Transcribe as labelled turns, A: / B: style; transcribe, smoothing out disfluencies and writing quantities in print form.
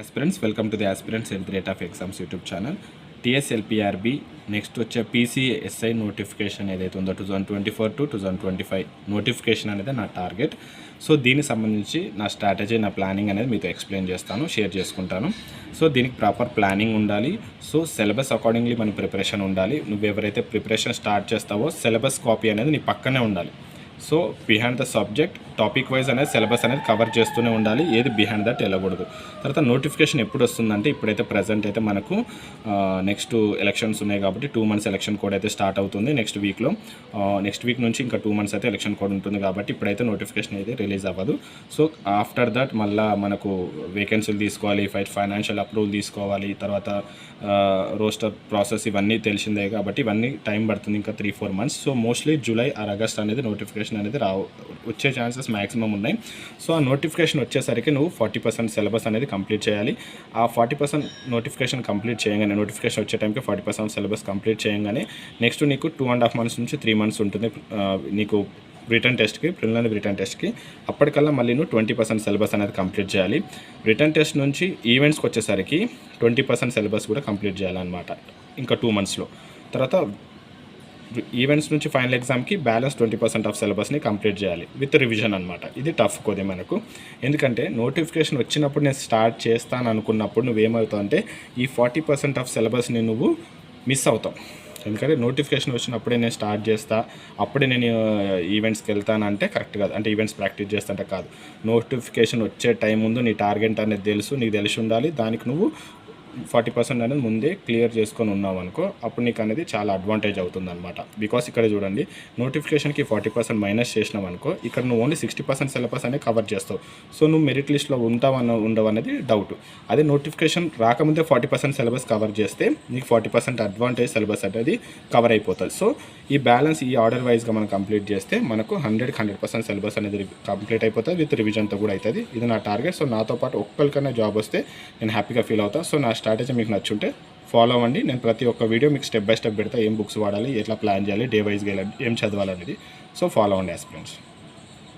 A: Aspirants, welcome to the Aspirants and Rate of Exams YouTube channel. TSLPRB next వచ్చే PCSI notification ఏదైతే ఉందో 2024 to 2025 notification అనేది నా target. So దీనికి సంబంధించి నా స్ట్రాటజీ, నా ప్లానింగ్ అనేది మీతో ఎక్స్ప్లెయిన్ చేస్తాను, షేర్ చేసుకుంటాను. సో దీనికి ప్రాపర్ ప్లానింగ్ ఉండాలి. సో సిలబస్ అకార్డింగ్లీ మన ప్రిపరేషన్ ఉండాలి. నువ్వు ఎవరైతే ప్రిపరేషన్ స్టార్ట్ చేస్తావో సిలబస్ కాపీ అనేది నీ పక్కనే ఉండాలి. So behind the subject topic wise అనేది సిలబస్ అనేది కవర్ చేస్తూనే ఉండాలి. ఏది బిహైండ్ దట్ వెళ్ళకూడదు. తర్వాత నోటిఫికేషన్ ఎప్పుడు వస్తుందంటే, ఇప్పుడైతే ప్రజెంట్ అయితే మనకు నెక్స్ట్ ఎలక్షన్స్ ఉన్నాయి కాబట్టి 2 months ఎలక్షన్ కోడ్ అయితే స్టార్ట్ అవుతుంది నెక్స్ట్ వీక్లో. నెక్స్ట్ వీక్ నుంచి ఇంకా 2 months అయితే ఎలక్షన్ కోడ్ ఉంటుంది కాబట్టి ఇప్పుడైతే నోటిఫికేషన్ అయితే రిలీజ్ అవ్వదు. సో ఆఫ్టర్ దట్ మళ్ళీ మనకు వేకెన్సీలు తీసుకోవాలి, ఫైనాన్షియల్ అప్రూవల్ తీసుకోవాలి, తర్వాత రోస్టర్ ప్రాసెస్ ఇవన్నీ తెలిసిందే కాబట్టి ఇవన్నీ టైం పడుతుంది, ఇంకా 3-4 months. So mostly July or August అనేది నోటిఫికేషన్ అనేది వచ్చే ఛాన్సెస్ మ్యాక్సిమం ఉన్నాయి. సో ఆ నోటిఫికేషన్ వచ్చేసరికి నువ్వు 40% సిలబస్ అనేది కంప్లీట్ చేయాలి. ఆ 40% నోటిఫికేషన్ కంప్లీట్ చేయగానే, నోటిఫికేషన్ వచ్చే టైంకి 40% సిలబస్ కంప్లీట్ చేయగానే నెక్స్ట్ నీకు 2.5 months నుంచి 3 months ఉంటుంది నీకు రిటర్న్ టెస్ట్కి, ప్రిలిమినరీ రిటర్న్ టెస్ట్కి. అప్పటికల్లా మళ్ళీ నువ్వు 20% సిలబస్ అనేది కంప్లీట్ చేయాలి. రిటర్న్ టెస్ట్ నుంచి ఈవెంట్స్కి వచ్చేసరికి 20% సిలబస్ కూడా కంప్లీట్ చేయాలన్నమాట ఇంకా 2 monthsలో. తర్వాత ఈవెంట్స్ నుంచి ఫైనల్ ఎగ్జామ్కి బ్యాలెన్స్ 20% ఆఫ్ సిలబస్ని కంప్లీట్ చేయాలి విత్ రివిజన్ అనమాట. ఇది టఫ్ కొద్ది మనకు, ఎందుకంటే నోటిఫికేషన్ వచ్చినప్పుడు నేను స్టార్ట్ చేస్తాను అనుకున్నప్పుడు నువ్వేమవుతావు అంటే ఈ 40% ఆఫ్ సిలబస్ని నువ్వు మిస్ అవుతావు. ఎందుకంటే నోటిఫికేషన్ వచ్చినప్పుడే నేను స్టార్ట్ చేస్తా, అప్పుడే నేను ఈవెంట్స్కి వెళ్తానంటే కరెక్ట్ కాదు. అంటే ఈవెంట్స్ ప్రాక్టీస్ చేస్తుంటే కాదు, నోటిఫికేషన్ వచ్చే టైం ముందు నీ టార్గెట్ అనేది తెలుసు, నీకు తెలిసి ఉండాలి. దానికి నువ్వు 40% అనేది ముందే క్లియర్ చేసుకొని ఉన్నావు అనుకో, అప్పుడు నీకు అనేది చాలా అడ్వాంటేజ్ అవుతుంది అనమాట. బికాస్ ఇక్కడ చూడండి, నోటిఫికేషన్కి 40% మైనస్ చేసినావు అనుకో, ఇక్కడ నువ్వు ఓన్లీ 60% సిలబస్ అనేది కవర్ చేస్తావు. సో నువ్వు మెరిట్ లిస్ట్లో ఉండవు అనేది డౌట్. అదే నోటిఫికేషన్ రాకముందే 40% సిలబస్ కవర్ చేస్తే నీకు 40% అడ్వాంటేజ్ సిలబస్ అనేది కవర్ అయిపోతుంది. సో ఈ బ్యాలెన్స్ ఈ ఆర్డర్ వైజ్గా మనం కంప్లీట్ చేస్తే మనకు 100% సిలబస్ అనేది కంప్లీట్ అయిపోతుంది విత్ రివిజన్తో కూడా అవుతుంది. ఇది నా టార్గెట్. సో నాతో పాటు ఒక్కరికైనా జాబ్ వస్తే నేను హ్యాపీగా ఫీల్ అవుతాను. సో నా స్ట్రాటజీ మీకు నచ్చుంటే ఫాలో అవ్వండి. నేను ప్రతి ఒక్క వీడియో మీకు స్టెప్ బై స్టెప్ పెడతా, ఏం బుక్స్ వాడాలి, ఎట్లా ప్లాన్ చేయాలి, డే వైజ్గా ఏం చదవాలనేది. సో ఫాలో అవ్వండి యాస్పిరెంట్స్.